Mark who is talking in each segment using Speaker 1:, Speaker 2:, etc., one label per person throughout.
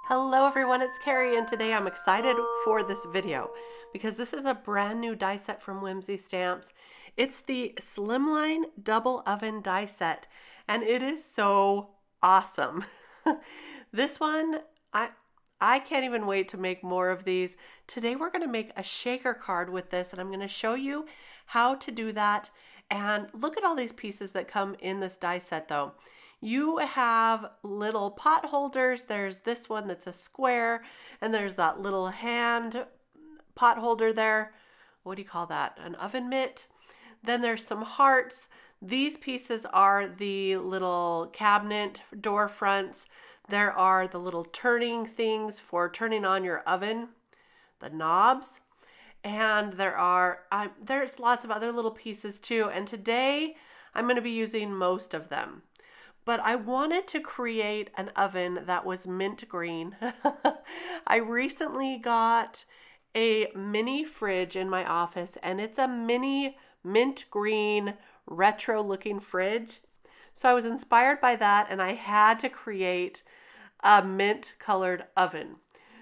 Speaker 1: Hello everyone, it's Kari, and today I'm excited for this video because this is a brand new die set from Whimsy Stamps. It's the Slimline Double Oven die set, and it is so awesome. This one, I can't even wait to make more of these. Today we're going to make a shaker card with this, and I'm going to show you how to do that. And look at all these pieces that come in this die set though. You have little pot holders. There's this one that's a square, and there's that little hand pot holder there. What do you call that? An oven mitt. Then there's some hearts. These pieces are the little cabinet door fronts. There are the little turning things for turning on your oven, the knobs. And there's lots of other little pieces too. And today I'm going to be using most of them. But I wanted to create an oven that was mint green. I recently got a mini fridge in my office, and it's a mini mint green retro looking fridge. So I was inspired by that, and I had to create a mint colored oven.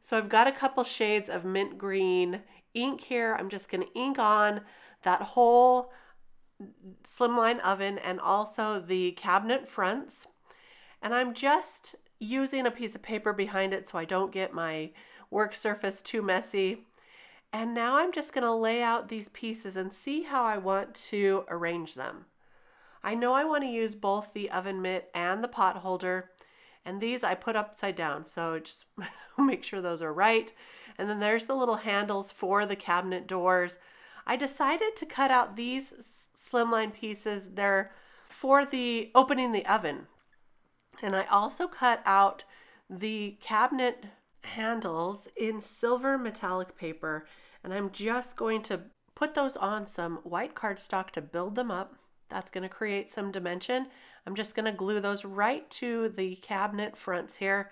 Speaker 1: So I've got a couple shades of mint green ink here. I'm just going to ink on that whole slimline oven and also the cabinet fronts, and I'm just using a piece of paper behind it so I don't get my work surface too messy. And now I'm just going to lay out these pieces and see how I want to arrange them. I know I want to use both the oven mitt and the pot holder, and these I put upside down, so just make sure those are right. And then there's the little handles for the cabinet doors. I decided to cut out these slimline pieces. They're for the opening the oven. And I also cut out the cabinet handles in silver metallic paper. And I'm just going to put those on some white cardstock to build them up. That's going to create some dimension. I'm just going to glue those right to the cabinet fronts here.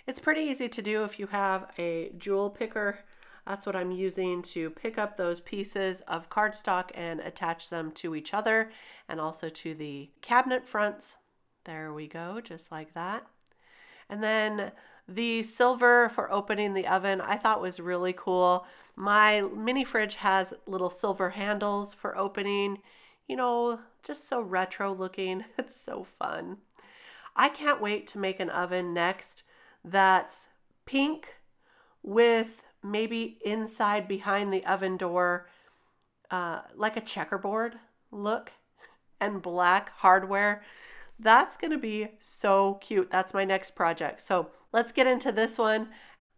Speaker 1: It's pretty easy to do if you have a jewel picker. That's what I'm using to pick up those pieces of cardstock and attach them to each other and also to the cabinet fronts. There we go, just like that. And then the silver for opening the oven I thought was really cool. My mini fridge has little silver handles for opening, you know, just so retro looking. It's so fun. I can't wait to make an oven next that's pink with maybe inside behind the oven door, like a checkerboard look and black hardware. That's going to be so cute. That's my next project. So let's get into this one.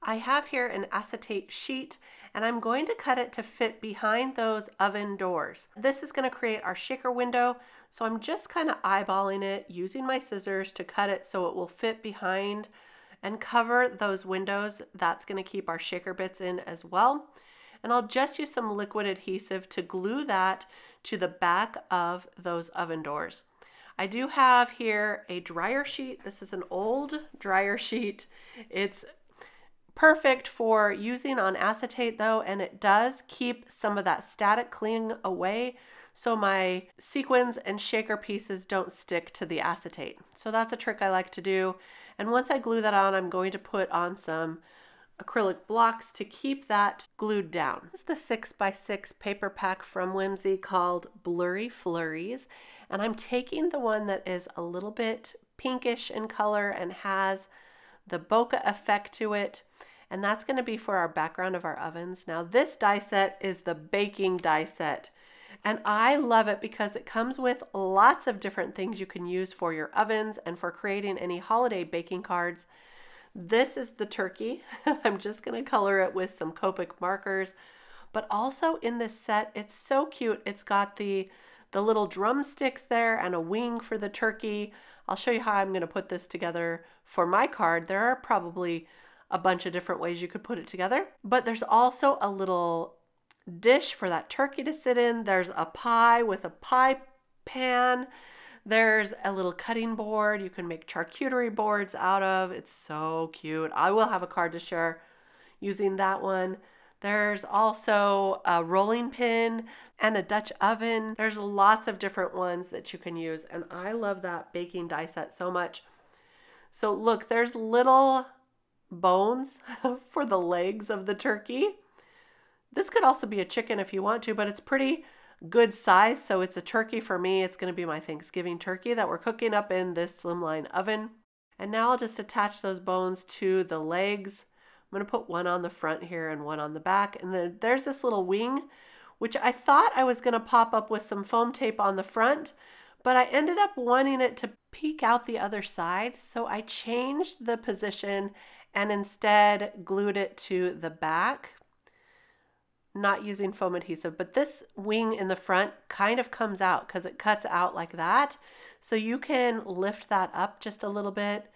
Speaker 1: I have here an acetate sheet, and I'm going to cut it to fit behind those oven doors. This is going to create our shaker window. So I'm just kind of eyeballing it, using my scissors to cut it so it will fit behind and cover those windows. That's going to keep our shaker bits in as well. And I'll just use some liquid adhesive to glue that to the back of those oven doors. I do have here a dryer sheet. This is an old dryer sheet. It's perfect for using on acetate though, and it does keep some of that static cling away so my sequins and shaker pieces don't stick to the acetate. So that's a trick I like to do. And once I glue that on, I'm going to put on some acrylic blocks to keep that glued down. This is the 6x6 paper pack from Whimsy called Blurry Flurries. And I'm taking the one that is a little bit pinkish in color and has the bokeh effect to it. And that's going to be for our background of our ovens. Now this die set is the baking die set. And I love it because it comes with lots of different things you can use for your ovens and for creating any holiday baking cards. This is the turkey. I'm just going to color it with some Copic markers. But also in this set, it's so cute. It's got the little drumsticks there and a wing for the turkey. I'll show you how I'm going to put this together for my card. There are probably a bunch of different ways you could put it together. But there's also a little dish for that turkey to sit in. There's a pie with a pie pan. There's a little cutting board you can make charcuterie boards out of. It's so cute. I will have a card to share using that one. There's also a rolling pin and a Dutch oven. There's lots of different ones that you can use, and I love that baking die set so much. So look, there's little bones for the legs of the turkey. This could also be a chicken if you want to, but it's pretty good size, so it's a turkey for me. It's going to be my Thanksgiving turkey that we're cooking up in this slimline oven. And now I'll just attach those bones to the legs. I'm going to put one on the front here and one on the back. And then there's this little wing, which I thought I was going to pop up with some foam tape on the front, but I ended up wanting it to peek out the other side. So I changed the position and instead glued it to the back, not using foam adhesive. But this wing in the front kind of comes out because it cuts out like that. So you can lift that up just a little bit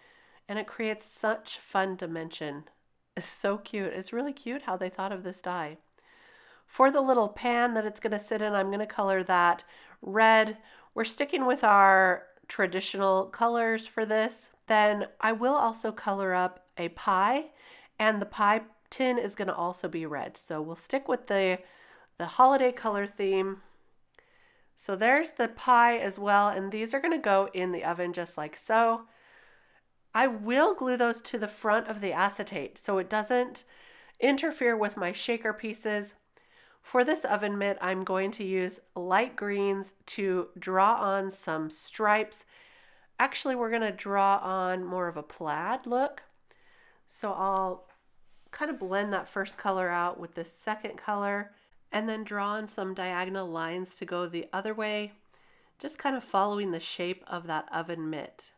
Speaker 1: and it creates such fun dimension. It's so cute. It's really cute how they thought of this die. For the little pan that it's going to sit in, I'm going to color that red. We're sticking with our traditional colors for this. Then I will also color up a pie, and the pie tin is going to also be red. So we'll stick with the holiday color theme. So there's the pie as well, and these are going to go in the oven just like so. I will glue those to the front of the acetate so it doesn't interfere with my shaker pieces. For this oven mitt, I'm going to use light greens to draw on some stripes. Actually, we're going to draw on more of a plaid look. So I'll kind of blend that first color out with the second color and then draw on some diagonal lines to go the other way, just kind of following the shape of that oven mitt.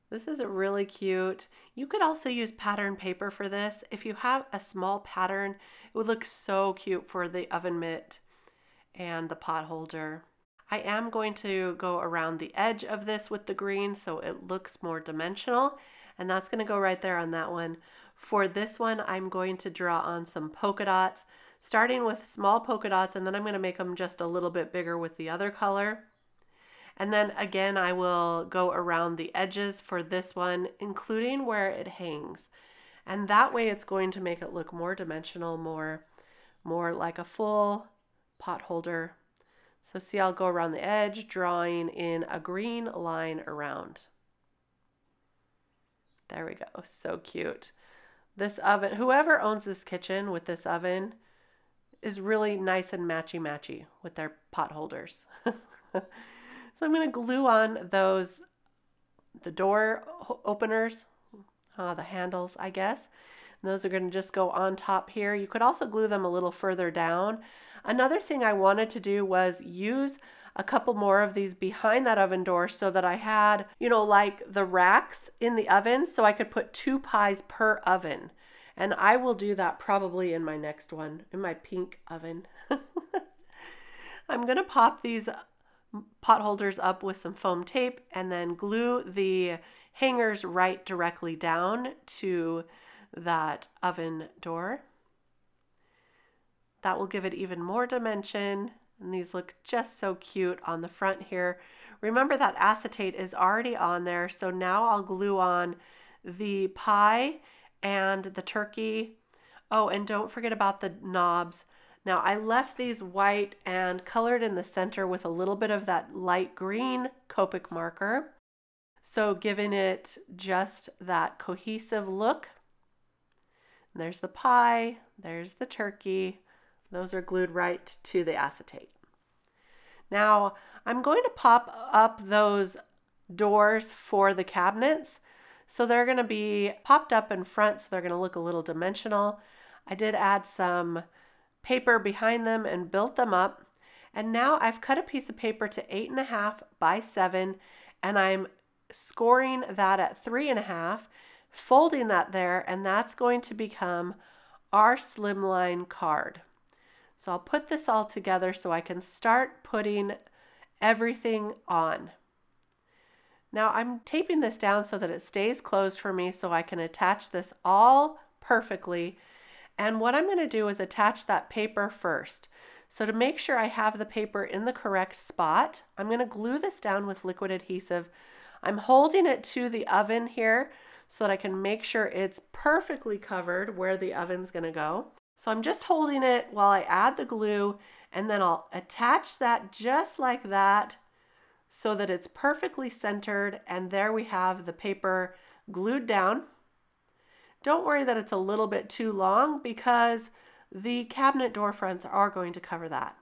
Speaker 1: This is really cute. You could also use pattern paper for this. If you have a small pattern, it would look so cute for the oven mitt and the pot holder. I am going to go around the edge of this with the green so it looks more dimensional, and that's going to go right there on that one. For this one, I'm going to draw on some polka dots, starting with small polka dots, and then I'm going to make them just a little bit bigger with the other color. And then again, I will go around the edges for this one, including where it hangs. And that way it's going to make it look more dimensional, more like a full pot holder. So see, I'll go around the edge, drawing in a green line around. There we go, so cute. This oven, whoever owns this kitchen with this oven is really nice and matchy-matchy with their pot holders. So I'm going to glue on those, the door openers, the handles, I guess. And those are going to just go on top here. You could also glue them a little further down. Another thing I wanted to do was use a couple more of these behind that oven door so that I had, you know, like the racks in the oven, so I could put 2 pies per oven. And I will do that probably in my next one, in my pink oven. I'm going to pop these pot holders up with some foam tape and then glue the hangers right directly down to that oven door. That will give it even more dimension, and these look just so cute on the front here. Remember that acetate is already on there, so now I'll glue on the pie and the turkey. Oh, and don't forget about the knobs. Now I left these white and colored in the center with a little bit of that light green Copic marker. So giving it just that cohesive look. And there's the pie, there's the turkey. Those are glued right to the acetate. Now I'm going to pop up those doors for the cabinets. So they're going to be popped up in front, so they're going to look a little dimensional. I did add some paper behind them and built them up. And now I've cut a piece of paper to 8.5 by 7, and I'm scoring that at 3.5, folding that there, and that's going to become our slimline card. So I'll put this all together so I can start putting everything on. Now I'm taping this down so that it stays closed for me so I can attach this all perfectly. And what I'm going to do is attach that paper first. So to make sure I have the paper in the correct spot, I'm going to glue this down with liquid adhesive. I'm holding it to the oven here so that I can make sure it's perfectly covered where the oven's going to go. So I'm just holding it while I add the glue, and then I'll attach that just like that so that it's perfectly centered, and there we have the paper glued down. Don't worry that it's a little bit too long because the cabinet door fronts are going to cover that.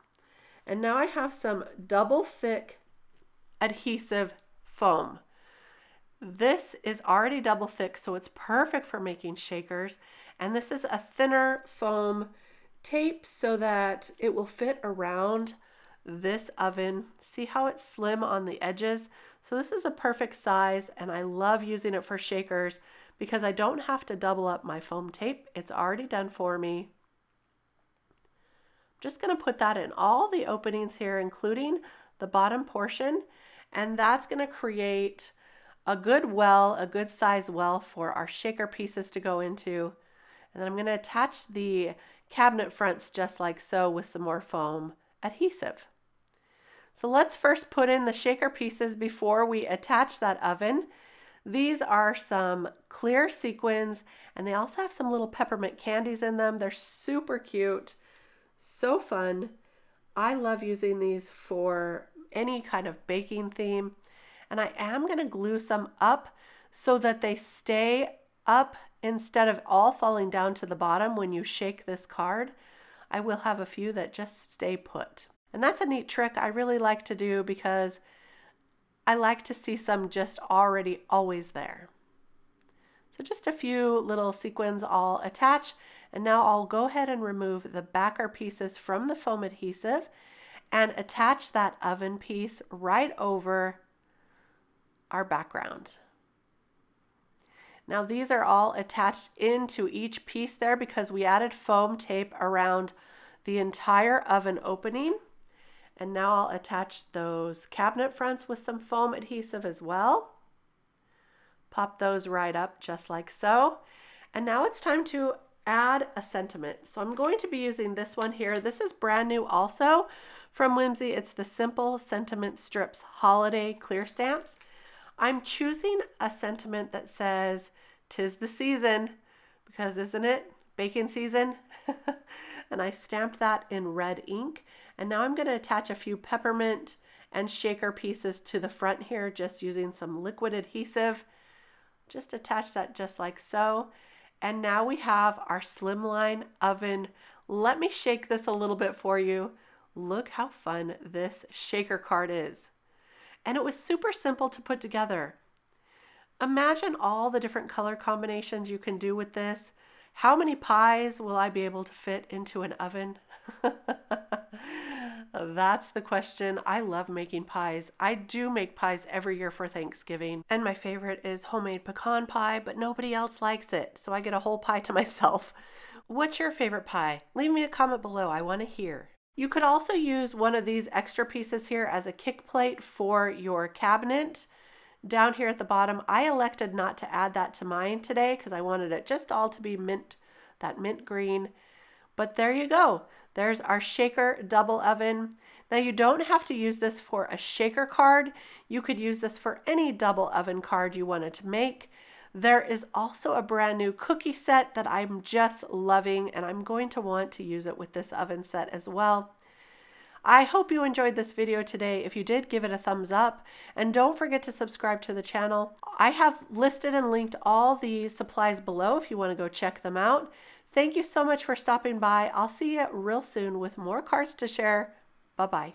Speaker 1: And now I have some double thick adhesive foam. This is already double thick, so it's perfect for making shakers. And this is a thinner foam tape so that it will fit around this oven. See how it's slim on the edges? So this is a perfect size, and I love using it for shakers because I don't have to double up my foam tape. It's already done for me. I'm just going to put that in all the openings here, including the bottom portion, and that's going to create a good well, a good size well for our shaker pieces to go into. And then I'm going to attach the cabinet fronts just like so with some more foam adhesive. So let's first put in the shaker pieces before we attach that oven. These are some clear sequins, and they also have some little peppermint candies in them. They're super cute, so fun. I love using these for any kind of baking theme. And I am going to glue some up so that they stay up instead of all falling down to the bottom when you shake this card. I will have a few that just stay put. And that's a neat trick I really like to do because I like to see some just already always there. So just a few little sequins I'll attach, and now I'll go ahead and remove the backer pieces from the foam adhesive and attach that oven piece right over our background. Now these are all attached into each piece there because we added foam tape around the entire oven opening. And now I'll attach those cabinet fronts with some foam adhesive as well. Pop those right up just like so. And now it's time to add a sentiment. So I'm going to be using this one here. This is brand new also from Whimsy. It's the Simple Sentiment Strips Holiday Clear Stamps. I'm choosing a sentiment that says, "'Tis the season," because isn't it baking season? And I stamped that in red ink. And now I'm going to attach a few peppermint and shaker pieces to the front here, just using some liquid adhesive. Just attach that just like so. And now we have our slimline oven. Let me shake this a little bit for you. Look how fun this shaker card is. And it was super simple to put together. Imagine all the different color combinations you can do with this. How many pies will I be able to fit into an oven? That's the question. I love making pies. I do make pies every year for Thanksgiving. And my favorite is homemade pecan pie, but nobody else likes it. So I get a whole pie to myself. What's your favorite pie? Leave me a comment below. I want to hear. You could also use one of these extra pieces here as a kick plate for your cabinet. Down here at the bottom, I elected not to add that to mine today because I wanted it just all to be mint, that mint green. But there you go. There's our shaker double oven. Now you don't have to use this for a shaker card. You could use this for any double oven card you wanted to make. There is also a brand new cookie set that I'm just loving, and I'm going to want to use it with this oven set as well. I hope you enjoyed this video today. If you did, give it a thumbs up, and don't forget to subscribe to the channel. I have listed and linked all the supplies below if you want to go check them out. Thank you so much for stopping by. I'll see you real soon with more cards to share. Bye-bye.